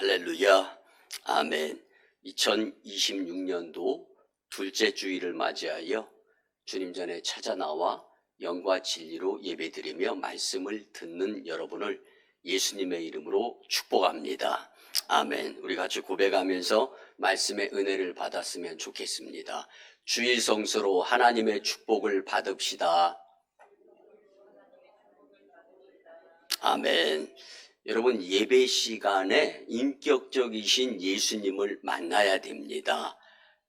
할렐루야. 아멘. 2026년도 둘째 주일을 맞이하여 주님 전에 찾아 나와 영과 진리로 예배드리며 말씀을 듣는 여러분을 예수님의 이름으로 축복합니다. 아멘. 우리 같이 고백하면서 말씀의 은혜를 받았으면 좋겠습니다. 주일 성수로 하나님의 축복을 받읍시다. 아멘. 여러분, 예배 시간에 인격적이신 예수님을 만나야 됩니다.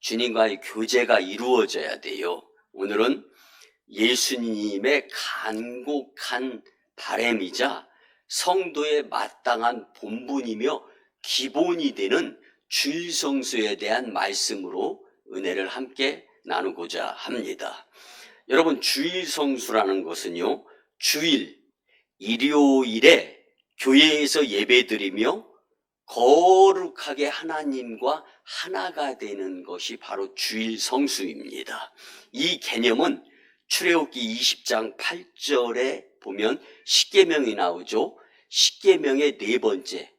주님과의 교제가 이루어져야 돼요. 오늘은 예수님의 간곡한 바람이자 성도의 마땅한 본분이며 기본이 되는 주일 성수에 대한 말씀으로 은혜를 함께 나누고자 합니다. 여러분, 주일 성수라는 것은요, 주일, 일요일에 교회에서 예배드리며 거룩하게 하나님과 하나가 되는 것이 바로 주일 성수입니다. 이 개념은 출애굽기 20장 8절에 보면 십계명이 나오죠. 십계명의 네 번째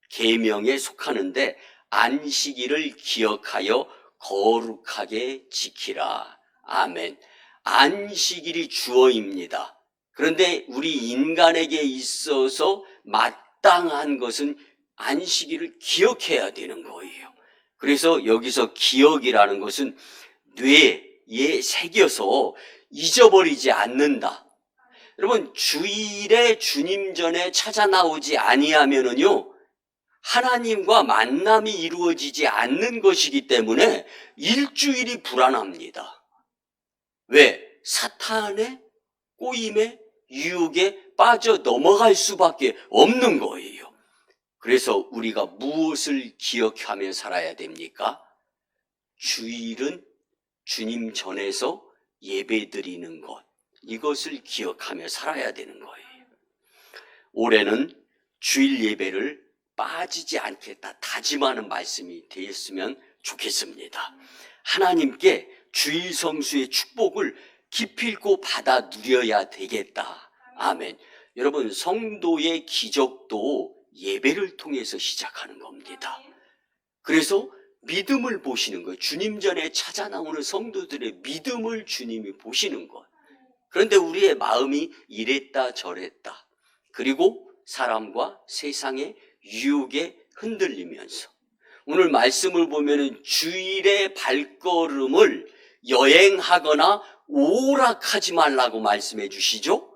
계명에 속하는데 안식일을 기억하여 거룩하게 지키라. 아멘. 안식일이 주어입니다. 그런데 우리 인간에게 있어서 마땅한 것은 안식일을 기억해야 되는 거예요. 그래서 여기서 기억이라는 것은 뇌에 새겨서 잊어버리지 않는다. 여러분, 주일에 주님 전에 찾아 나오지 아니하면은요, 하나님과 만남이 이루어지지 않는 것이기 때문에 일주일이 불안합니다. 왜? 사탄의 꼬임에 유혹에 빠져 넘어갈 수밖에 없는 거예요. 그래서 우리가 무엇을 기억하며 살아야 됩니까? 주일은 주님 전에서 예배드리는 것, 이것을 기억하며 살아야 되는 거예요. 올해는 주일 예배를 빠지지 않겠다 다짐하는 말씀이 되었으면 좋겠습니다. 하나님께 주일 성수의 축복을 기필코 받아 누려야 되겠다. 아멘. 여러분, 성도의 기적도 예배를 통해서 시작하는 겁니다. 그래서 믿음을 보시는 거예요. 주님 전에 찾아 나오는 성도들의 믿음을 주님이 보시는 것. 그런데 우리의 마음이 이랬다 저랬다. 그리고 사람과 세상의 유혹에 흔들리면서 오늘 말씀을 보면은 주일의 발걸음을 여행하거나 오락하지 말라고 말씀해 주시죠.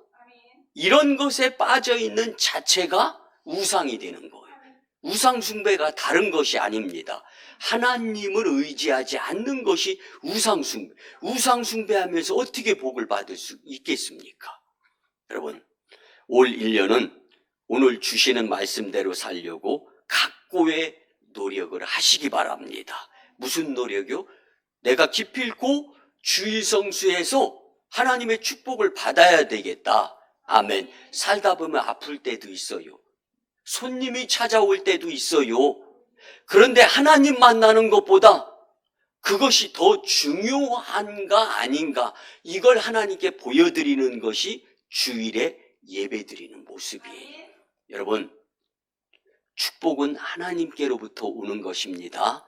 이런 것에 빠져 있는 자체가 우상이 되는 거예요. 우상 숭배가 다른 것이 아닙니다. 하나님을 의지하지 않는 것이 우상 숭배. 우상 숭배하면서 어떻게 복을 받을 수 있겠습니까? 여러분, 올 1년은 오늘 주시는 말씀대로 살려고 각고의 노력을 하시기 바랍니다. 무슨 노력이요? 내가 기필코 주일 성수에서 하나님의 축복을 받아야 되겠다. 아멘. 살다 보면 아플 때도 있어요. 손님이 찾아올 때도 있어요. 그런데 하나님 만나는 것보다 그것이 더 중요한가 아닌가, 이걸 하나님께 보여드리는 것이 주일에 예배드리는 모습이에요. 여러분, 축복은 하나님께로부터 오는 것입니다.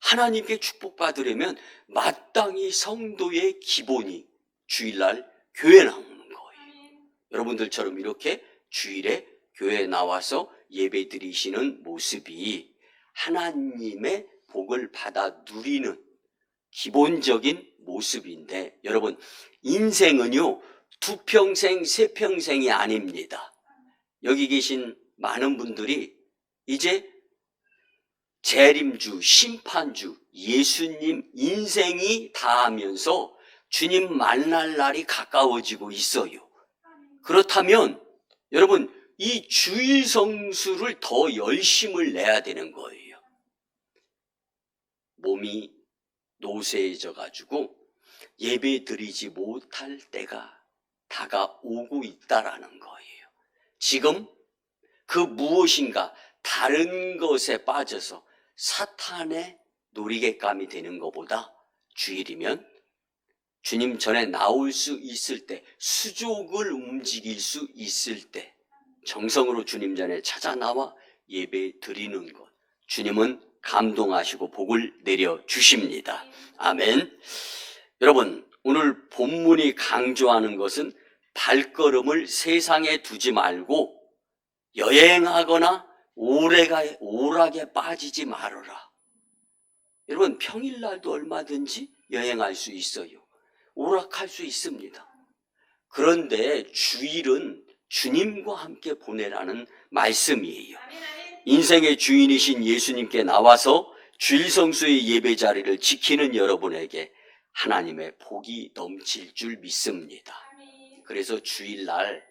하나님께 축복받으려면 마땅히 성도의 기본이 주일날 교회 나오는 거예요. 여러분들처럼 이렇게 주일에 교회에 나와서 예배 드리시는 모습이 하나님의 복을 받아 누리는 기본적인 모습인데, 여러분, 인생은요, 2평생, 3평생이 아닙니다. 여기 계신 많은 분들이 이제 재림주, 심판주, 예수님 인생이 다하면서 주님 만날 날이 가까워지고 있어요. 그렇다면 여러분, 이 주일 성수를 더 열심을 내야 되는 거예요. 몸이 노쇠해져 가지고 예배 드리지 못할 때가 다가오고 있다라는 거예요. 지금 그 무엇인가 다른 것에 빠져서 사탄의 놀이개감이 되는 것보다 주일이면 주님 전에 나올 수 있을 때, 수족을 움직일 수 있을 때 정성으로 주님 전에 찾아 나와 예배 드리는 것, 주님은 감동하시고 복을 내려 주십니다. 아멘. 여러분, 오늘 본문이 강조하는 것은 발걸음을 세상에 두지 말고 여행하거나 오락에 빠지지 말아라. 여러분, 평일날도 얼마든지 여행할 수 있어요. 오락할 수 있습니다. 그런데 주일은 주님과 함께 보내라는 말씀이에요. 인생의 주인이신 예수님께 나와서 주일 성수의 예배 자리를 지키는 여러분에게 하나님의 복이 넘칠 줄 믿습니다. 그래서 주일날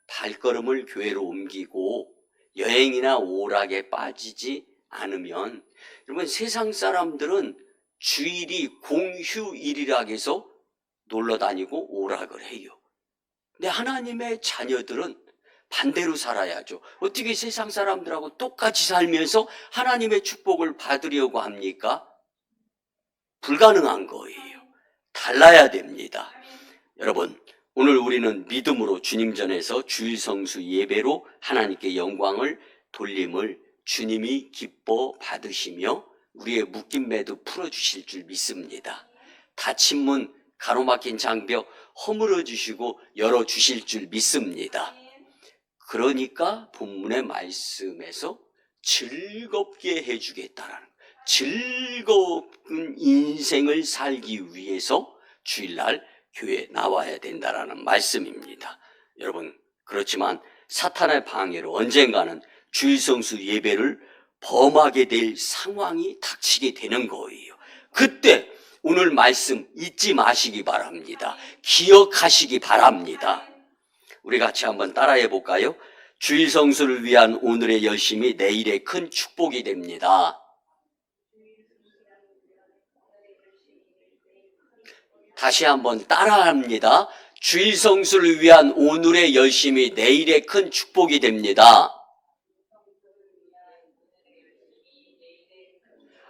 발걸음을 교회로 옮기고 여행이나 오락에 빠지지 않으면, 여러분, 세상 사람들은 주일이 공휴일이라 해서 놀러 다니고 오락을 해요. 근데 하나님의 자녀들은 반대로 살아야죠. 어떻게 세상 사람들하고 똑같이 살면서 하나님의 축복을 받으려고 합니까? 불가능한 거예요. 달라야 됩니다. 여러분, 오늘 우리는 믿음으로 주님 전에서 주일 성수 예배로 하나님께 영광을 돌림을 주님이 기뻐 받으시며 우리의 묶인 매도 풀어주실 줄 믿습니다. 닫힌 문, 가로막힌 장벽 허물어 주시고 열어주실 줄 믿습니다. 그러니까 본문의 말씀에서 즐겁게 해주겠다라는, 즐거운 인생을 살기 위해서 주일날 교회에 나와야 된다라는 말씀입니다. 여러분, 그렇지만 사탄의 방해로 언젠가는 주일 성수 예배를 범하게 될 상황이 닥치게 되는 거예요. 그때 오늘 말씀 잊지 마시기 바랍니다. 기억하시기 바랍니다. 우리 같이 한번 따라해 볼까요? 주일 성수를 위한 오늘의 열심이 내일의 큰 축복이 됩니다. 다시 한번 따라합니다. 주일 성수를 위한 오늘의 열심이 내일의 큰 축복이 됩니다.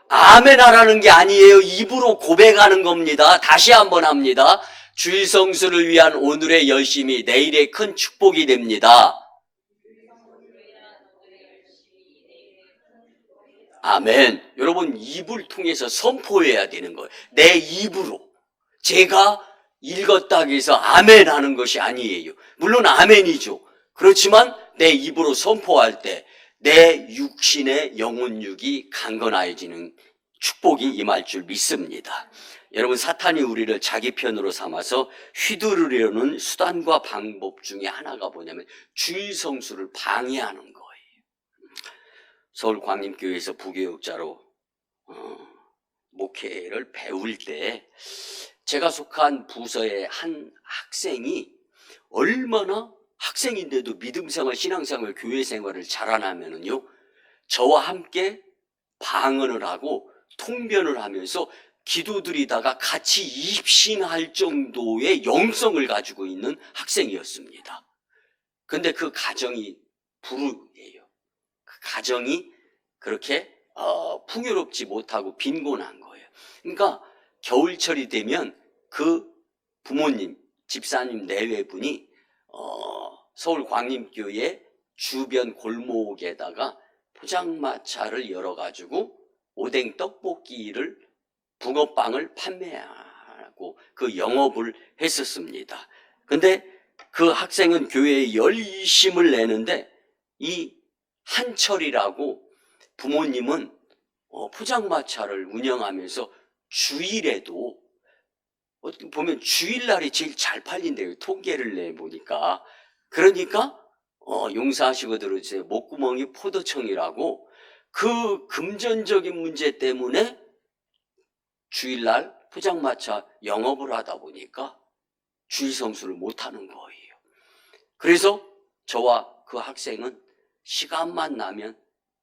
아멘 하라는 게 아니에요. 입으로 고백하는 겁니다. 다시 한번 합니다. 주일 성수를 위한 오늘의 열심이 내일의 큰 축복이 됩니다. 아멘. 여러분, 입을 통해서 선포해야 되는 거예요. 내 입으로. 제가 읽었다 해서 아멘 하는 것이 아니에요. 물론 아멘이죠. 그렇지만 내 입으로 선포할 때 내 육신의 영혼육이 강건해지는 축복이 임할 줄 믿습니다. 여러분, 사탄이 우리를 자기 편으로 삼아서 휘두르려는 수단과 방법 중에 하나가 뭐냐면 주일 성수를 방해하는 거예요. 서울 광림교회에서 부교육자로 목회를 배울 때 제가 속한 부서의 한 학생이 얼마나 학생인데도 믿음생활, 신앙생활, 교회생활을 잘하냐면요, 저와 함께 방언을 하고 통변을 하면서 기도드리다가 같이 입신할 정도의 영성을 가지고 있는 학생이었습니다. 근데 그 가정이 불우예요. 그 가정이 그렇게 풍요롭지 못하고 빈곤한 거예요. 그러니까 겨울철이 되면 그 부모님, 집사님 내외분이 서울 광림교회 주변 골목에다가 포장마차를 열어가지고 오뎅 떡볶이를 붕어빵을 판매하고 그 영업을 했었습니다. 근데 그 학생은 교회에 열심을 내는데 이 한철이라고 부모님은 포장마차를 운영하면서 주일에도 어떻게 보면 주일날이 제일 잘 팔린대요. 통계를 내보니까. 그러니까 용서하시고 들으세요. 목구멍이 포도청이라고 그 금전적인 문제 때문에 주일날 포장마차 영업을 하다 보니까 주일 성수를 못하는 거예요. 그래서 저와 그 학생은 시간만 나면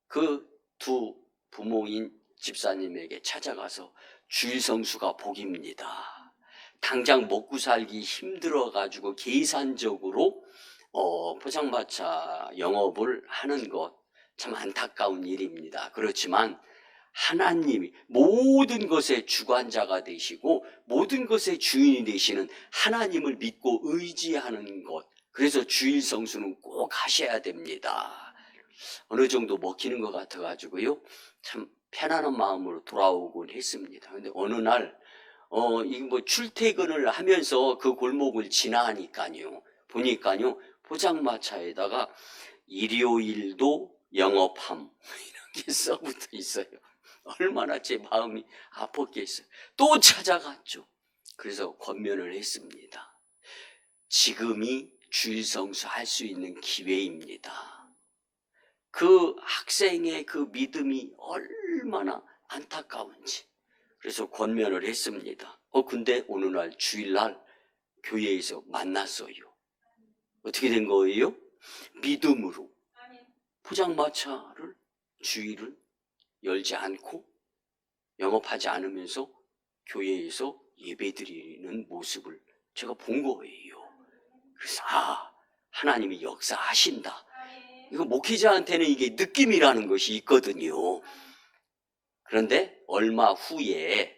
그 두 부모인 집사님에게 찾아가서 주일 성수가 복입니다. 당장 먹고 살기 힘들어가지고 계산적으로 포장마차 영업을 하는 것 참 안타까운 일입니다. 그렇지만 하나님이 모든 것의 주관자가 되시고 모든 것의 주인이 되시는 하나님을 믿고 의지하는 것, 그래서 주일 성수는 꼭 하셔야 됩니다. 어느 정도 먹히는 것 같아가지고요. 참 편안한 마음으로 돌아오곤 했습니다. 근데 어느 날, 이 뭐 출퇴근을 하면서 그 골목을 지나니까요. 보니까요. 포장마차에다가 일요일도 영업함. 이렇게 써붙어 있어요. 얼마나 제 마음이 아팠겠어요. 또 찾아갔죠. 그래서 권면을 했습니다. 지금이 주일 성수 할 수 있는 기회입니다. 그 학생의 그 믿음이 얼마나 안타까운지. 그래서 권면을 했습니다. 근데 어느 날 주일날 교회에서 만났어요. 어떻게 된 거예요? 믿음으로 포장마차를 주일을 열지 않고 영업하지 않으면서 교회에서 예배드리는 모습을 제가 본 거예요. 그래서 하나님이 역사하신다. 이거 목회자한테는 이게 느낌이라는 것이 있거든요. 그런데 얼마 후에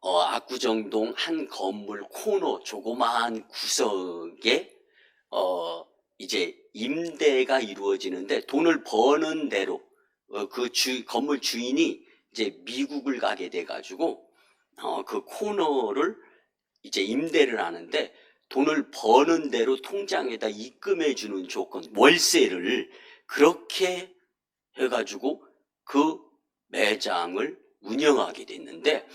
압구정동 한 건물 코너 조그마한 구석에 이제 임대가 이루어지는데 돈을 버는 대로 그 건물 주인이 이제 미국을 가게 돼가지고 그 코너를 이제 임대를 하는데 돈을 버는 대로 통장에다 입금해 주는 조건, 월세를 그렇게 해가지고 그 매장을 운영하게 됐는데,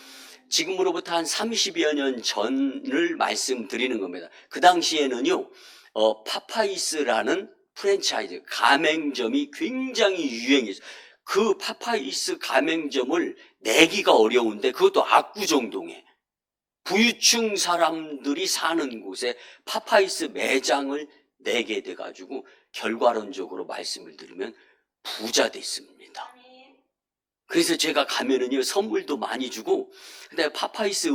지금으로부터 한 30여 년 전을 말씀드리는 겁니다. 그 당시에는요, 파파이스라는 프랜차이즈 가맹점이 굉장히 유행했어요. 그 파파이스 가맹점을 내기가 어려운데, 그것도 압구정동에 부유층 사람들이 사는 곳에 파파이스 매장을 내게 돼가지고 결과론적으로 말씀을 드리면 부자 됐습니다. 그래서 제가 가면은요, 선물도 많이 주고, 근데 파파이스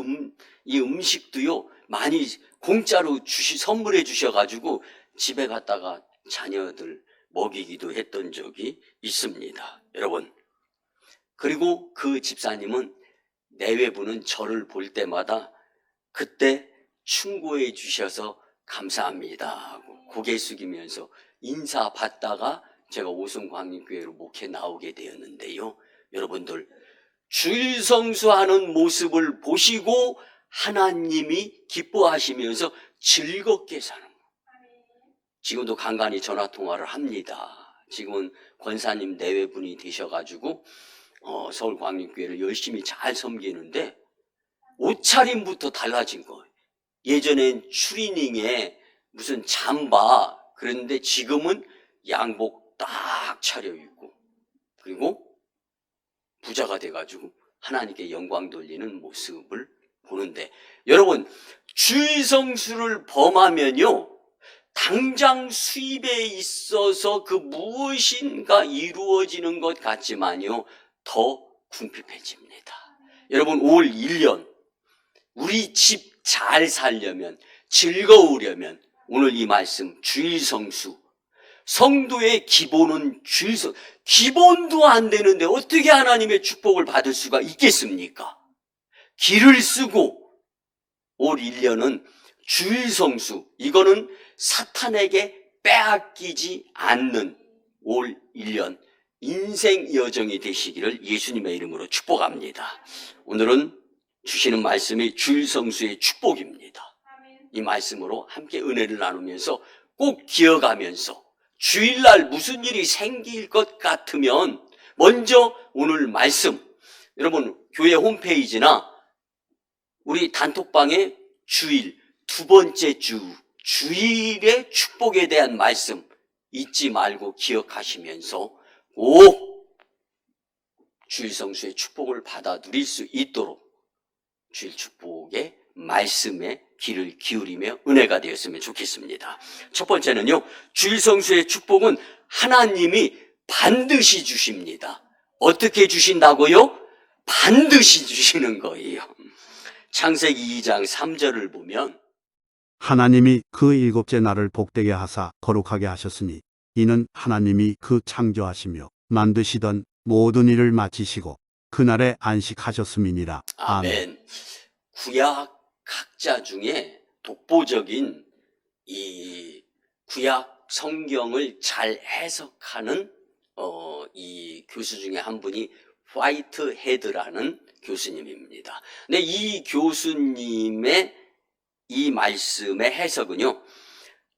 이 음식도요, 많이 공짜로 선물해 주셔가지고 집에 갔다가 자녀들 먹이기도 했던 적이 있습니다. 여러분, 그리고 그 집사님은 내외부는 저를 볼 때마다 그때 충고해 주셔서 감사합니다 하고 고개 숙이면서 인사 받다가 제가 오송광림교회로 목회 나오게 되었는데요. 여러분들, 주일 성수하는 모습을 보시고 하나님이 기뻐하시면서 즐겁게 사는 거. 지금도 간간히 전화통화를 합니다. 지금은 권사님 내외분이 되셔가지고 서울광림교회를 열심히 잘 섬기는데 옷차림부터 달라진 거예요. 예전엔 추리닝에 무슨 잠바, 그런데 지금은 양복 딱 차려입고, 그리고 부자가 돼가지고 하나님께 영광 돌리는 모습을 보는데, 여러분, 주일 성수를 범하면요, 당장 수입에 있어서 그 무엇인가 이루어지는 것 같지만요, 더 궁핍해집니다. 여러분, 올 1년 우리 집 잘 살려면, 즐거우려면 오늘 이 말씀 주일 성수, 성도의 기본은 주일 성수. 기본도 안 되는데 어떻게 하나님의 축복을 받을 수가 있겠습니까? 길을 쓰고 올 1년은 주일 성수, 이거는 사탄에게 빼앗기지 않는 올 1년 인생 여정이 되시기를 예수님의 이름으로 축복합니다. 오늘은 주시는 말씀이 주일 성수의 축복입니다. 이 말씀으로 함께 은혜를 나누면서 꼭 기억하면서 주일날 무슨 일이 생길 것 같으면 먼저 오늘 말씀, 여러분 교회 홈페이지나 우리 단톡방에 주일, 두 번째 주일의 축복에 대한 말씀 잊지 말고 기억하시면서 꼭 주일 성수의 축복을 받아 누릴 수 있도록 주일 축복의 말씀에 귀를 기울이며 은혜가 되었으면 좋겠습니다. 첫 번째는요, 주일 성수의 축복은 하나님이 반드시 주십니다. 어떻게 주신다고요? 반드시 주시는 거예요. 창세기 2장 3절을 보면 하나님이 그 일곱째 날을 복되게 하사 거룩하게 하셨으니 이는 하나님이 그 창조하시며 만드시던 모든 일을 마치시고 그날에 안식하셨음이니라. 아멘. 구약 학자 중에 독보적인 이 구약 성경을 잘 해석하는 이 교수 중에 한 분이 화이트 헤드라는 교수님입니다. 근데 이 교수님의 이 말씀의 해석은요,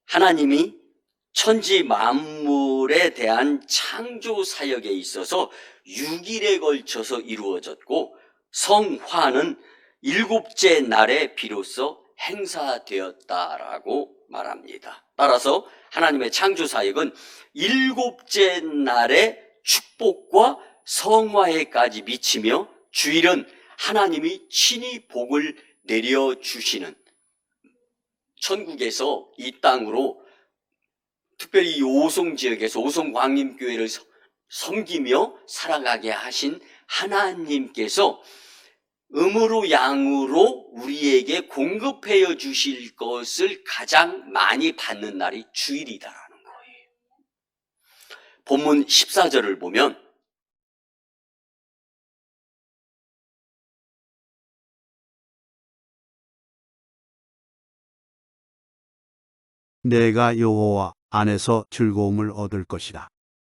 하나님이 천지 만물에 대한 창조 사역에 있어서 6일에 걸쳐서 이루어졌고, 성화는 7째 날에 비로소 행사되었다라고 말합니다. 따라서 하나님의 창조 사역은 7째 날의 축복과 성화에까지 미치며, 주일은 하나님이 친히 복을 내려주시는, 천국에서 이 땅으로 특별히 이 오송 지역에서 오송 광림교회를 섬기며 살아가게 하신 하나님께서 음으로 양으로 우리에게 공급해 주실 것을 가장 많이 받는 날이 주일이다라는 거예요. 본문 14절을 보면 내가 여호와 안에서 즐거움을 얻을 것이라.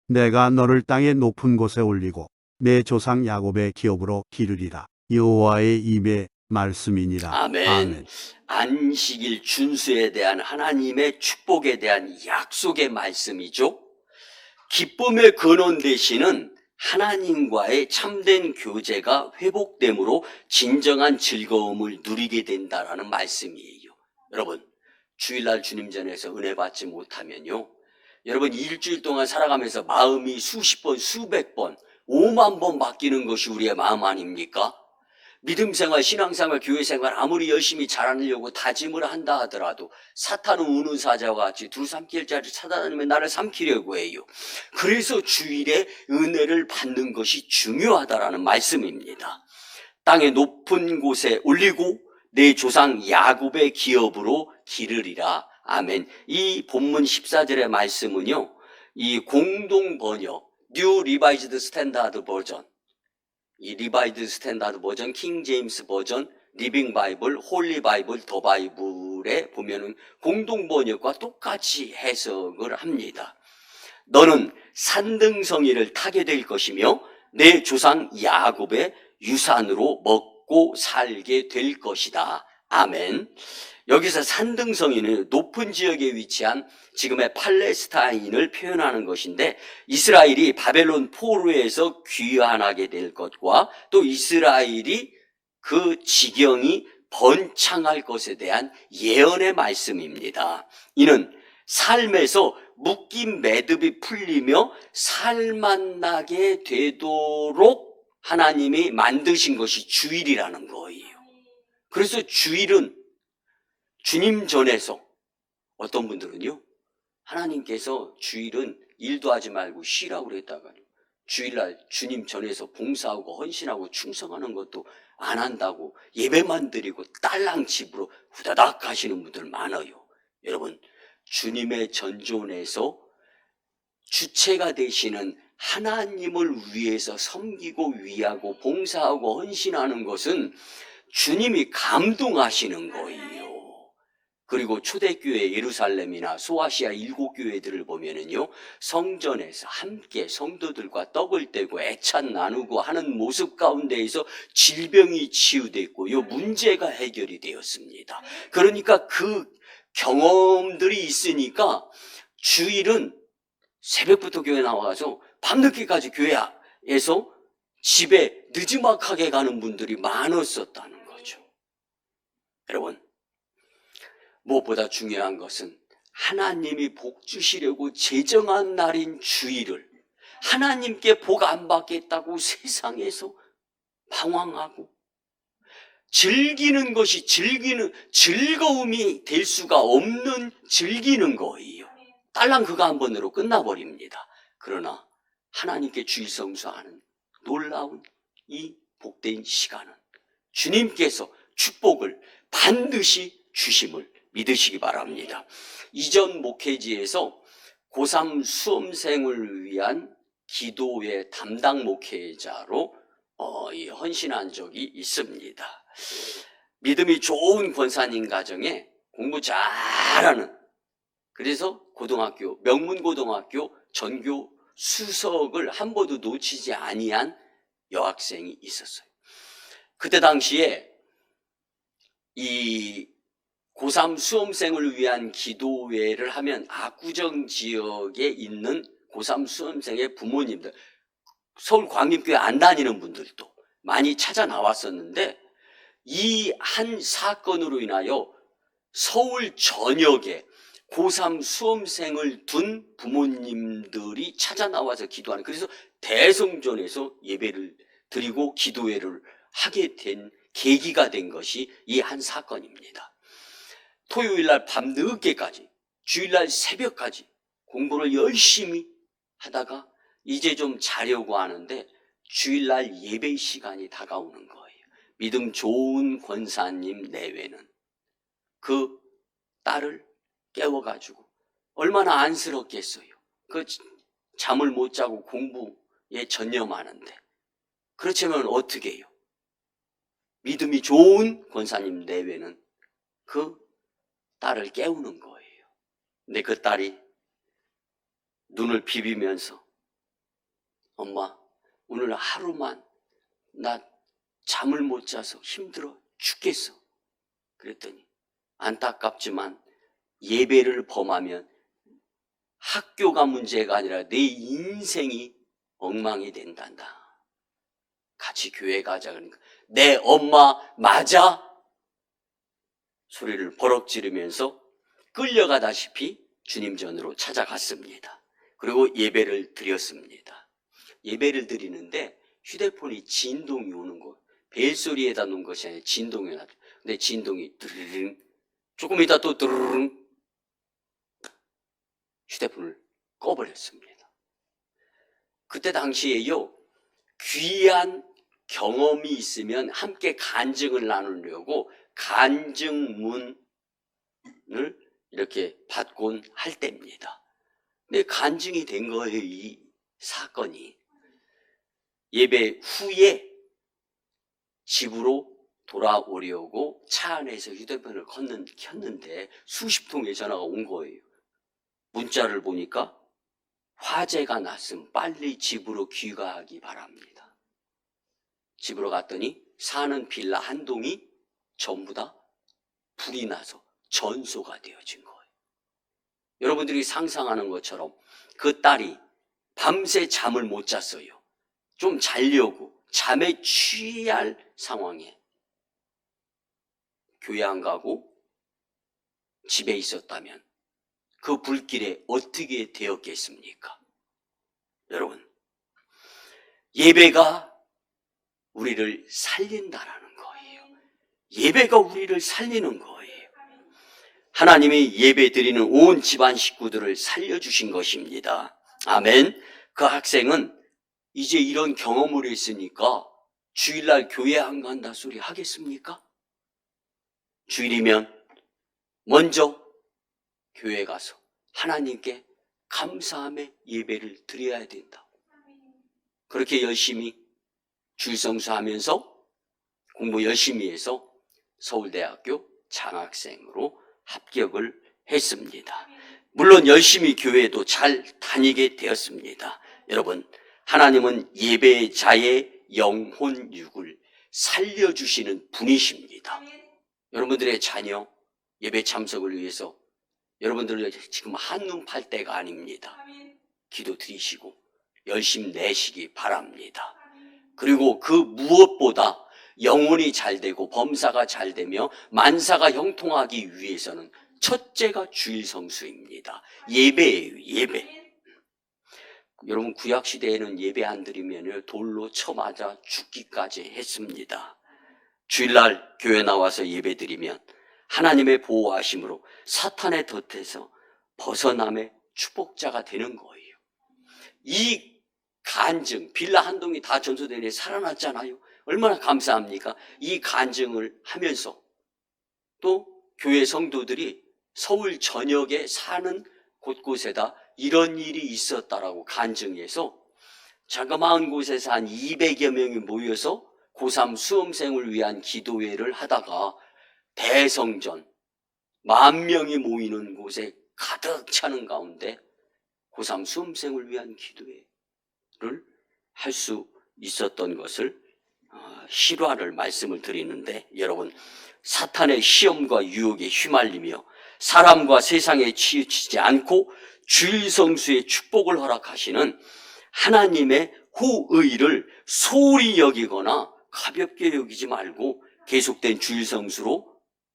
내가 너를 땅의 높은 곳에 올리고 내 조상 야곱의 기업으로 기르리라. 여호와의 입의 말씀이니라. 아멘. 아멘. 안식일 준수에 대한 하나님의 축복에 대한 약속의 말씀이죠. 기쁨의 근원 되시는 하나님과의 참된 교제가 회복됨으로 진정한 즐거움을 누리게 된다라는 말씀이에요. 여러분, 주일날 주님 전에서 은혜 받지 못하면요, 여러분 일주일 동안 살아가면서 마음이 수십 번, 수백 번, 5만 번 바뀌는 것이 우리의 마음 아닙니까? 믿음생활, 신앙생활, 교회생활 아무리 열심히 잘하려고 다짐을 한다 하더라도 사탄은 우는 사자와 같이 둘삼킬 자를 찾아다니며 나를 삼키려고 해요. 그래서 주일에 은혜를 받는 것이 중요하다라는 말씀입니다. 땅의 높은 곳에 올리고 내 조상 야곱의 기업으로 기르리라. 아멘. 이 본문 14절의 말씀은요, 이 공동 번역, 뉴 리바이즈드 스탠다드 버전, 이 리바이드 스탠다드 버전, 킹 제임스 버전, 리빙 바이블, 홀리 바이블, 더 바이블에 보면은 공동 번역과 똑같이 해석을 합니다. 너는 산등성이를 타게 될 것이며 내 조상 야곱의 유산으로 먹고 살게 될 것이다. 아멘. 여기서 산등성이는 높은 지역에 위치한 지금의 팔레스타인을 표현하는 것인데, 이스라엘이 바벨론 포로에서 귀환하게 될 것과 또 이스라엘이 그 지경이 번창할 것에 대한 예언의 말씀입니다. 이는 삶에서 묶인 매듭이 풀리며 살만나게 되도록 하나님이 만드신 것이 주일이라는 거예요. 그래서 주일은 주님 전에서, 어떤 분들은요, 하나님께서 주일은 일도 하지 말고 쉬라고 그랬다가 주일날 주님 전에서 봉사하고 헌신하고 충성하는 것도 안 한다고 예배만 드리고 딸랑 집으로 후다닥 가시는 분들 많아요. 여러분, 주님의 전존에서 주체가 되시는 하나님을 위해서 섬기고 위하고 봉사하고 헌신하는 것은 주님이 감동하시는 거예요. 그리고 초대교회 예루살렘이나 소아시아 7교회들을 보면은요, 성전에서 함께 성도들과 떡을 떼고 애찬 나누고 하는 모습 가운데에서 질병이 치유됐고요, 문제가 해결이 되었습니다. 그러니까 그 경험들이 있으니까 주일은 새벽부터 교회 나와서 밤늦게까지 교회에서 집에 늦지막하게 가는 분들이 많았었다는 거죠. 여러분, 무엇보다 중요한 것은 하나님이 복 주시려고 제정한 날인 주일을 하나님께 복 안 받겠다고 세상에서 방황하고 즐기는 것이 즐거움이 될 수가 없는 즐기는 거예요. 딸랑 그거 한 번으로 끝나버립니다. 그러나 하나님께 주일 성수하는 놀라운 이 복된 시간은 주님께서 축복을 반드시 주심을 믿으시기 바랍니다. 이전 목회지에서 고3 수험생을 위한 기도의 담당 목회자로 헌신한 적이 있습니다. 믿음이 좋은 권사님 가정에 공부 잘하는, 그래서 고등학교, 명문고등학교 전교 수석을 한 번도 놓치지 아니한 여학생이 있었어요. 그때 당시에 이 고3 수험생을 위한 기도회를 하면 압구정 지역에 있는 고3 수험생의 부모님들, 서울 광림교회 안 다니는 분들도 많이 찾아 나왔었는데, 이 한 사건으로 인하여 서울 전역에 고3 수험생을 둔 부모님들이 찾아 나와서 기도하는, 그래서 대성전에서 예배를 드리고 기도회를 하게 된 계기가 된 것이 이 한 사건입니다. 토요일날 밤 늦게까지, 주일날 새벽까지 공부를 열심히 하다가 이제 좀 자려고 하는데 주일날 예배 시간이 다가오는 거예요. 믿음 좋은 권사님 내외는 그 딸을 깨워가지고 얼마나 안쓰럽겠어요. 그 잠을 못 자고 공부에 전념하는데. 그렇지만 어떻게 해요? 믿음이 좋은 권사님 내외는 그 딸을 깨우는 거예요. 근데 그 딸이 눈을 비비면서, 엄마, 오늘 하루만 나 잠을 못 자서 힘들어 죽겠어. 그랬더니 안타깝지만 예배를 범하면 학교가 문제가 아니라 내 인생이 엉망이 된단다. 같이 교회 가자. 그러니까 내 엄마 맞아? 소리를 버럭 지르면서 끌려가다시피 주님 전으로 찾아갔습니다. 그리고 예배를 드렸습니다. 예배를 드리는데 휴대폰이 진동이 오는 거, 벨소리에다 놓은 것이 아니라 진동이 나죠. 근데 진동이 드르릉, 조금 있다 또 드르릉, 휴대폰을 꺼버렸습니다. 그때 당시에요, 귀한 경험이 있으면 함께 간증을 나누려고 간증문을 이렇게 받곤 할 때입니다. 근데 간증이 된 거예요, 이 사건이. 예배 후에 집으로 돌아오려고 차 안에서 휴대폰을 켰는데 수십 통의 전화가 온 거예요. 문자를 보니까 화재가 났음, 빨리 집으로 귀가하기 바랍니다. 집으로 갔더니 사는 빌라 한 동이 전부 다 불이 나서 전소가 되어진 거예요. 여러분들이 상상하는 것처럼 그 딸이 밤새 잠을 못 잤어요. 좀 자려고 잠에 취할 상황에 교회 안 가고 집에 있었다면 그 불길에 어떻게 되었겠습니까? 여러분, 예배가 우리를 살린다라는 거예요. 예배가 우리를 살리는 거예요. 하나님이 예배 드리는 온 집안 식구들을 살려주신 것입니다. 아멘. 그 학생은 이제 이런 경험을 했으니까 주일날 교회 안 간다 소리 하겠습니까? 주일이면 먼저 교회 가서 하나님께 감사함의 예배를 드려야 된다. 그렇게 열심히 주일성수하면서 공부 열심히 해서 서울대학교 장학생으로 합격을 했습니다. 물론 열심히 교회도 잘 다니게 되었습니다. 여러분, 하나님은 예배자의 영혼육을 살려주시는 분이십니다. 여러분들의 자녀 예배 참석을 위해서 여러분들 지금 한눈 팔 때가 아닙니다. 기도 드리시고 열심 내시기 바랍니다. 그리고 그 무엇보다 영혼이 잘 되고 범사가 잘 되며 만사가 형통하기 위해서는 첫째가 주일 성수입니다. 예배예요, 예배. 여러분, 구약시대에는 예배 안 드리면 돌로 쳐맞아 죽기까지 했습니다. 주일날 교회 나와서 예배 드리면 하나님의 보호하심으로 사탄의 덫에서 벗어남의 축복자가 되는 거예요. 이 간증, 빌라 한 동이 다 전소되니 살아났잖아요. 얼마나 감사합니까? 이 간증을 하면서 또 교회 성도들이 서울 전역에 사는 곳곳에다 이런 일이 있었다라고 간증해서 자그마한 곳에서 한 200여 명이 모여서 고3 수험생을 위한 기도회를 하다가 대성전 10,000명이 모이는 곳에 가득 차는 가운데 고3 수험생을 위한 기도회를 할 수 있었던 것을 실화를 말씀을 드리는데, 여러분, 사탄의 시험과 유혹에 휘말리며 사람과 세상에 치우치지 않고 주일 성수의 축복을 허락하시는 하나님의 호의를 소홀히 여기거나 가볍게 여기지 말고 계속된 주일 성수로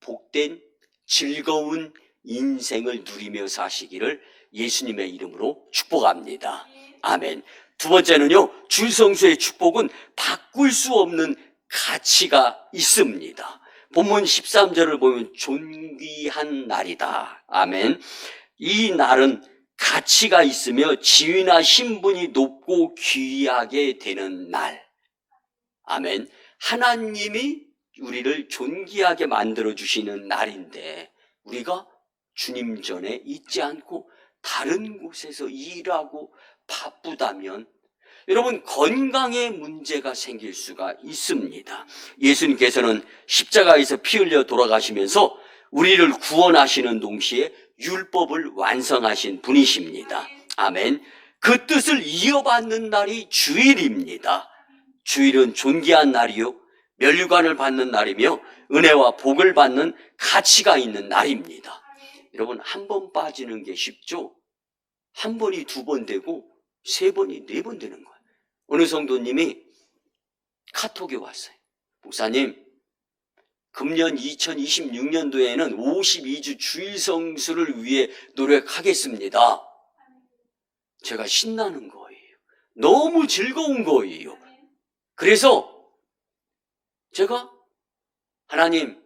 복된 즐거운 인생을 누리며 사시기를 예수님의 이름으로 축복합니다. 아멘. 두 번째는요, 주일 성수의 축복은 바꿀 수 없는 가치가 있습니다. 본문 13절을 보면 존귀한 날이다. 아멘. 이 날은 가치가 있으며 지위나 신분이 높고 귀하게 되는 날. 아멘. 하나님이 우리를 존귀하게 만들어주시는 날인데, 우리가 주님 전에 있지 않고 다른 곳에서 일하고 바쁘다면 여러분, 건강에 문제가 생길 수가 있습니다. 예수님께서는 십자가에서 피 흘려 돌아가시면서 우리를 구원하시는 동시에 율법을 완성하신 분이십니다. 아멘. 그 뜻을 이어받는 날이 주일입니다. 주일은 존귀한 날이요, 면류관을 받는 날이며 은혜와 복을 받는 가치가 있는 날입니다. 여러분, 한 번 빠지는 게 쉽죠? 한 번이 두 번 되고 세 번이 네 번 되는 거예요. 어느 성도님이 카톡에 왔어요. 목사님, 금년 2026년도에는 52주 주일 성수를 위해 노력하겠습니다. 제가 신나는 거예요. 너무 즐거운 거예요. 그래서 제가 하나님,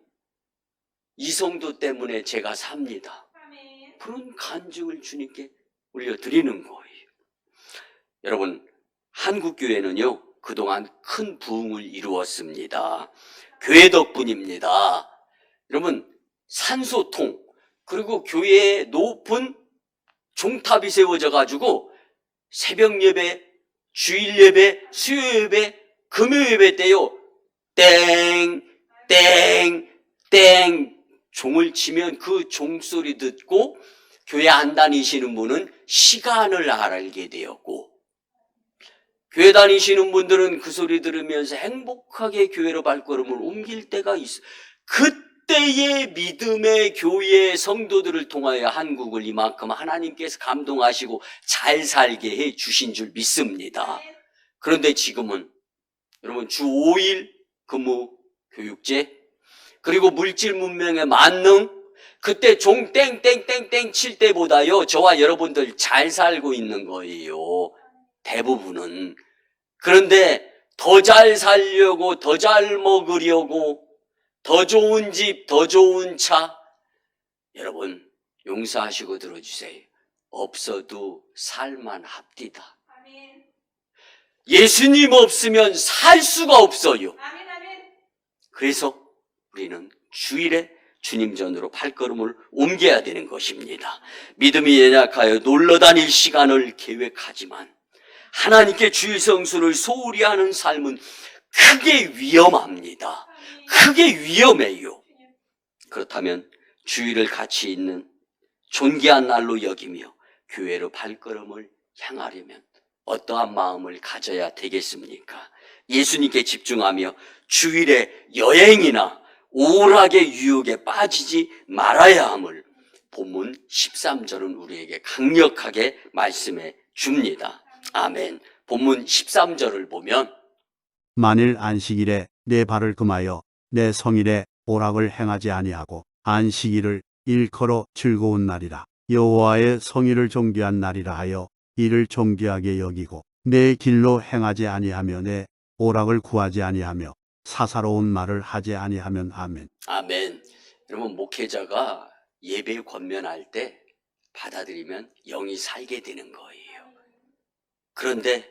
이 성도 때문에 제가 삽니다. 그런 간증을 주님께 올려드리는 거예요. 여러분, 한국교회는요, 그동안 큰 부흥을 이루었습니다. 교회 덕분입니다. 여러분, 산소통, 그리고 교회에 높은 종탑이 세워져 가지고 새벽 예배, 주일 예배, 수요 예배, 금요 예배 때요, 땡, 땡, 땡 종을 치면 그 종소리 듣고 교회 안 다니시는 분은 시간을 알게 되었고, 교회 다니시는 분들은 그 소리 들으면서 행복하게 교회로 발걸음을 옮길 때가 있어요. 그때의 믿음의 교회 성도들을 통하여 한국을 이만큼 하나님께서 감동하시고 잘 살게 해 주신 줄 믿습니다. 그런데 지금은 여러분, 주 5일 근무 교육제, 그리고 물질 문명의 만능, 그때 종 땡땡땡땡 칠 때보다요, 저와 여러분들 잘 살고 있는 거예요. 대부분은. 그런데 더 잘 살려고, 더 잘 먹으려고, 더 좋은 집, 더 좋은 차. 여러분, 용서하시고 들어주세요. 없어도 살만합디다. 예수님 없으면 살 수가 없어요. 그래서 우리는 주일에 주님 전으로 발걸음을 옮겨야 되는 것입니다. 믿음이 연약하여 놀러 다닐 시간을 계획하지만 하나님께 주일 성수를 소홀히 하는 삶은 크게 위험합니다. 크게 위험해요. 그렇다면 주일을 가치 있는 존귀한 날로 여기며 교회로 발걸음을 향하려면 어떠한 마음을 가져야 되겠습니까? 예수님께 집중하며 주일에 여행이나 오락의 유혹에 빠지지 말아야 함을 본문 13절은 우리에게 강력하게 말씀해 줍니다. 아멘. 본문 13절을 보면 만일 안식일에 내 발을 금하여 내 성일에 오락을 행하지 아니하고 안식일을 일컬어 즐거운 날이라 여호와의 성일을 존귀한 날이라 하여 이를 존귀하게 여기고 내 길로 행하지 아니하며 내 오락을 구하지 아니하며 사사로운 말을 하지 아니하면 아멘. 아멘. 여러분, 목회자가 예배 권면할 때 받아들이면 영이 살게 되는 거예요. 그런데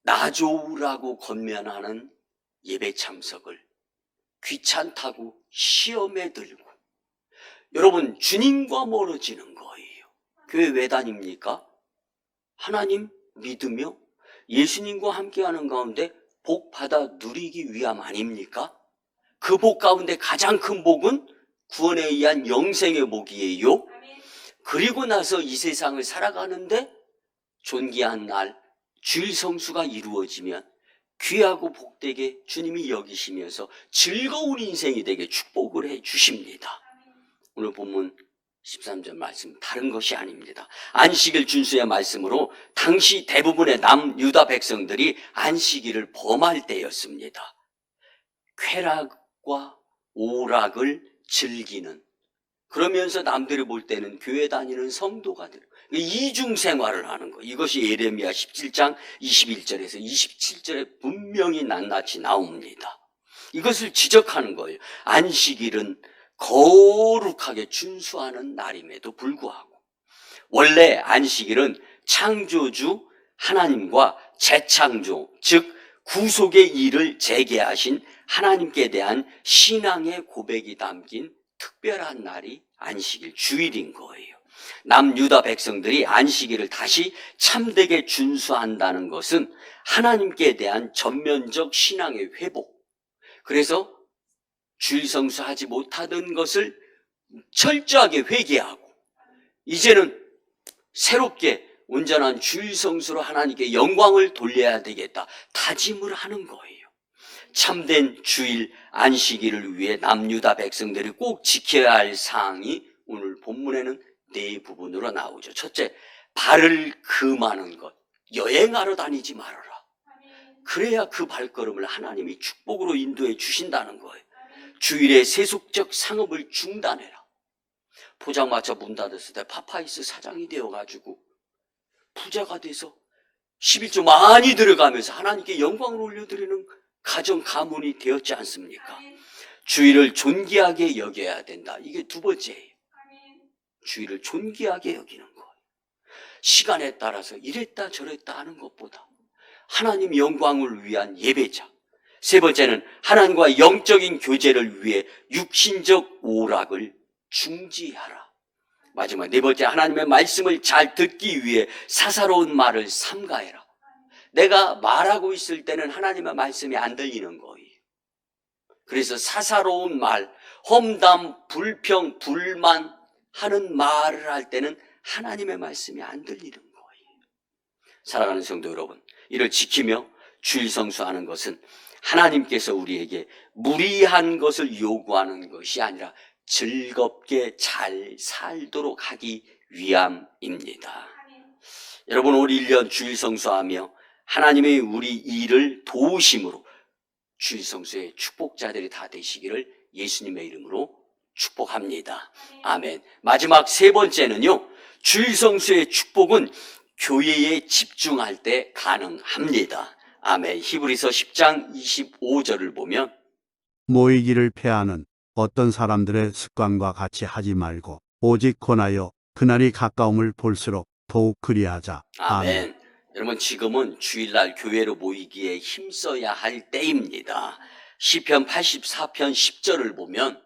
나 좋으라고 권면하는 예배 참석을 귀찮다고 시험에 들고, 여러분, 주님과 멀어지는 거예요. 교회 왜 다닙니까? 하나님 믿으며 예수님과 함께하는 가운데 복 받아 누리기 위함 아닙니까? 그 복 가운데 가장 큰 복은 구원에 의한 영생의 복이에요. 그리고 나서 이 세상을 살아가는데 존귀한 날 주일 성수가 이루어지면 귀하고 복되게 주님이 여기시면서 즐거운 인생이 되게 축복을 해 주십니다. 오늘 본문 13절 말씀 다른 것이 아닙니다. 안식일 준수의 말씀으로 당시 대부분의 남유다 백성들이 안식일을 범할 때였습니다. 쾌락과 오락을 즐기는, 그러면서 남들이 볼 때는 교회 다니는 성도가 되는 이중 생활을 하는 거. 이것이 예레미야 17장 21절에서 27절에 분명히 낱낱이 나옵니다. 이것을 지적하는 거예요. 안식일은 거룩하게 준수하는 날임에도 불구하고 원래 안식일은 창조주 하나님과 재창조, 즉 구속의 일을 재개하신 하나님께 대한 신앙의 고백이 담긴 특별한 날이 안식일 주일인 거예요. 남유다 백성들이 안식일을 다시 참되게 준수한다는 것은 하나님께 대한 전면적 신앙의 회복, 그래서 주일 성수하지 못하던 것을 철저하게 회개하고 이제는 새롭게 온전한 주일 성수로 하나님께 영광을 돌려야 되겠다 다짐을 하는 거예요. 참된 주일 안식일을 위해 남유다 백성들이 꼭 지켜야 할 사항이 오늘 본문에는 네 부분으로 나오죠. 첫째, 발을 금하는 것. 여행하러 다니지 말아라. 그래야 그 발걸음을 하나님이 축복으로 인도해 주신다는 거예요. 주일에 세속적 상업을 중단해라. 포장마차 문 닫았을 때 파파이스 사장이 되어가지고 부자가 돼서 11조 많이 들어가면서 하나님께 영광을 올려드리는 가정 가문이 되었지 않습니까? 주일을 존귀하게 여겨야 된다. 이게 두 번째예요. 주일을 존귀하게 여기는 거예요. 시간에 따라서 이랬다 저랬다 하는 것보다 하나님 영광을 위한 예배자. 세 번째는 하나님과 영적인 교제를 위해 육신적 오락을 중지하라. 마지막 네 번째, 하나님의 말씀을 잘 듣기 위해 사사로운 말을 삼가해라. 내가 말하고 있을 때는 하나님의 말씀이 안 들리는 거예요. 그래서 사사로운 말, 험담, 불평, 불만 하는 말을 할 때는 하나님의 말씀이 안 들리는 거예요. 사랑하는 성도 여러분, 이를 지키며 주일 성수하는 것은 하나님께서 우리에게 무리한 것을 요구하는 것이 아니라 즐겁게 잘 살도록 하기 위함입니다. 여러분, 올 1년 주일 성수하며 하나님의 우리 일을 도우심으로 주일 성수의 축복자들이 다 되시기를 예수님의 이름으로 축복합니다. 아멘. 마지막 세 번째는요, 주일 성수의 축복은 교회에 집중할 때 가능합니다. 아멘. 히브리서 10장 25절을 보면 모이기를 패하는 어떤 사람들의 습관과 같이 하지 말고 오직 권하여 그날이 가까움을 볼수록 더욱 그리하자. 아멘. 여러분, 지금은 주일날 교회로 모이기에 힘써야 할 때입니다. 시편 84편 10절을 보면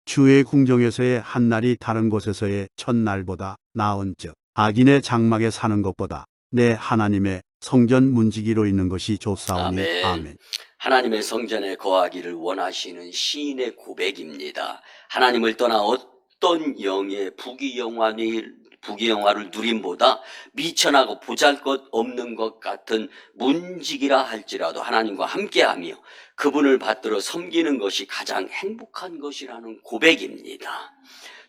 주의 궁정에서의 한 날이 다른 곳에서의 첫날보다 나은즉 악인의 장막에 사는 것보다 내 하나님의 성전 문지기로 있는 것이 좋사오니. 아멘. 아멘. 하나님의 성전에 거하기를 원하시는 시인의 고백입니다. 하나님을 떠나 어떤 영의 부귀영화를 누림보다 미천하고 보잘것없는 것 같은 문지기라 할지라도 하나님과 함께하며 그분을 받들어 섬기는 것이 가장 행복한 것이라는 고백입니다.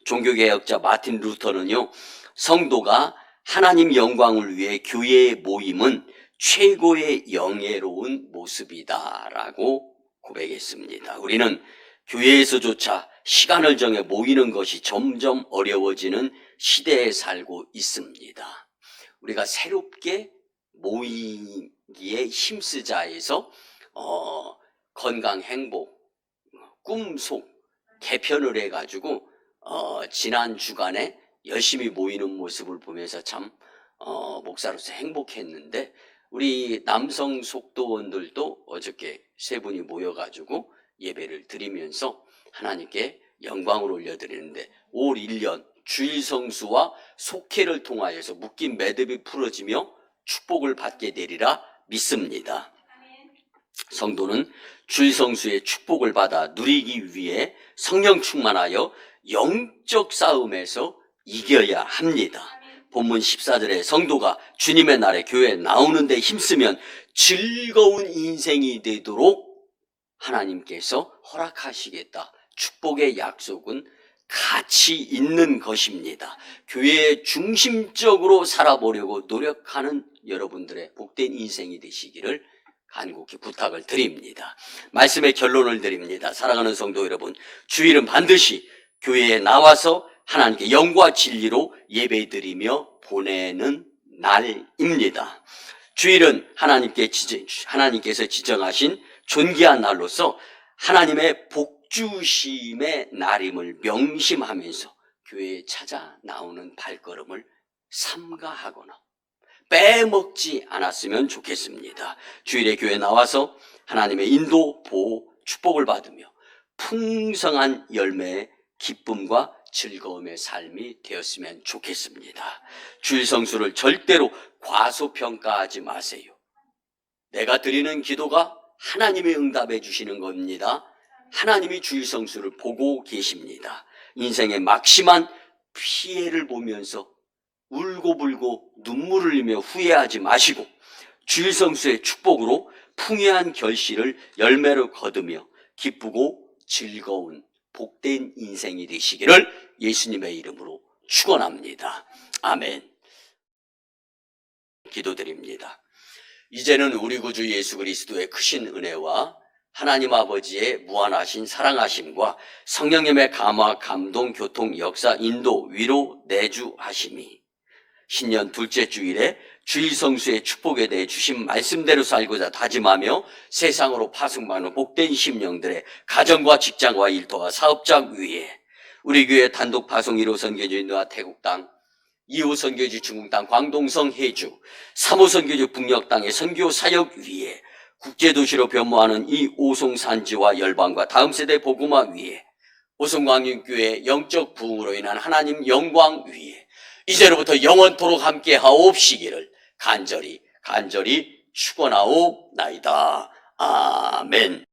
종교개혁자 마틴 루터는요, 성도가 하나님 영광을 위해 교회에 모임은 최고의 영예로운 모습이다라고 고백했습니다. 우리는 교회에서조차 시간을 정해 모이는 것이 점점 어려워지는 시대에 살고 있습니다. 우리가 새롭게 모이기에 힘쓰자에서 건강, 행복, 꿈속 개편을 해가지고 지난 주간에 열심히 모이는 모습을 보면서 참 목사로서 행복했는데, 우리 남성 속도원들도 어저께 세 분이 모여가지고 예배를 드리면서 하나님께 영광을 올려드리는데, 올 1년 주일 성수와 속회를 통하여서 묶인 매듭이 풀어지며 축복을 받게 되리라 믿습니다. 성도는 주일 성수의 축복을 받아 누리기 위해 성령 충만하여 영적 싸움에서 이겨야 합니다. 본문 14절에 성도가 주님의 날에 교회에 나오는데 힘쓰면 즐거운 인생이 되도록 하나님께서 허락하시겠다. 축복의 약속은 가치 있는 것입니다. 교회에 중심적으로 살아보려고 노력하는 여러분들의 복된 인생이 되시기를 간곡히 부탁을 드립니다. 말씀의 결론을 드립니다. 사랑하는 성도 여러분, 주일은 반드시 교회에 나와서 하나님께 영과 진리로 예배드리며 보내는 날입니다. 주일은 하나님께서 지정하신 존귀한 날로서 하나님의 복주심의 날임을 명심하면서 교회에 찾아 나오는 발걸음을 삼가하거나 빼먹지 않았으면 좋겠습니다. 주일에 교회에 나와서 하나님의 인도, 보호, 축복을 받으며 풍성한 열매의 기쁨과 즐거움의 삶이 되었으면 좋겠습니다. 주일 성수를 절대로 과소평가하지 마세요. 내가 드리는 기도가 하나님이 응답해 주시는 겁니다. 하나님이 주일 성수를 보고 계십니다. 인생의 막심한 피해를 보면서 울고불고 눈물을 흘리며 후회하지 마시고 주일 성수의 축복으로 풍요한 결실을 열매로 거두며 기쁘고 즐거운 복된 인생이 되시기를 예수님의 이름으로 축원합니다. 아멘. 기도드립니다. 이제는 우리 구주 예수 그리스도의 크신 은혜와 하나님 아버지의 무한하신 사랑하심과 성령님의 감화, 감동, 교통, 역사, 인도, 위로, 내주하심이 신년 둘째 주일에 주일 성수의 축복에 대해 주신 말씀대로 살고자 다짐하며 세상으로 파송받는 복된 심령들의 가정과 직장과 일터와 사업자 위에 우리 교회 단독 파송 1호 선교지 노아 태국 땅, 2호 선교지 중국 땅 광동성 해주, 3호 선교지 북녘 땅의 선교 사역 위에 국제도시로 변모하는 이 오송 산지와 열방과 다음 세대 복음화 위에 오송광역교회 영적 부흥으로 인한 하나님 영광 위에 이제로부터 영원토록 함께 하옵시기를 간절히 축원하옵나이다. 아멘.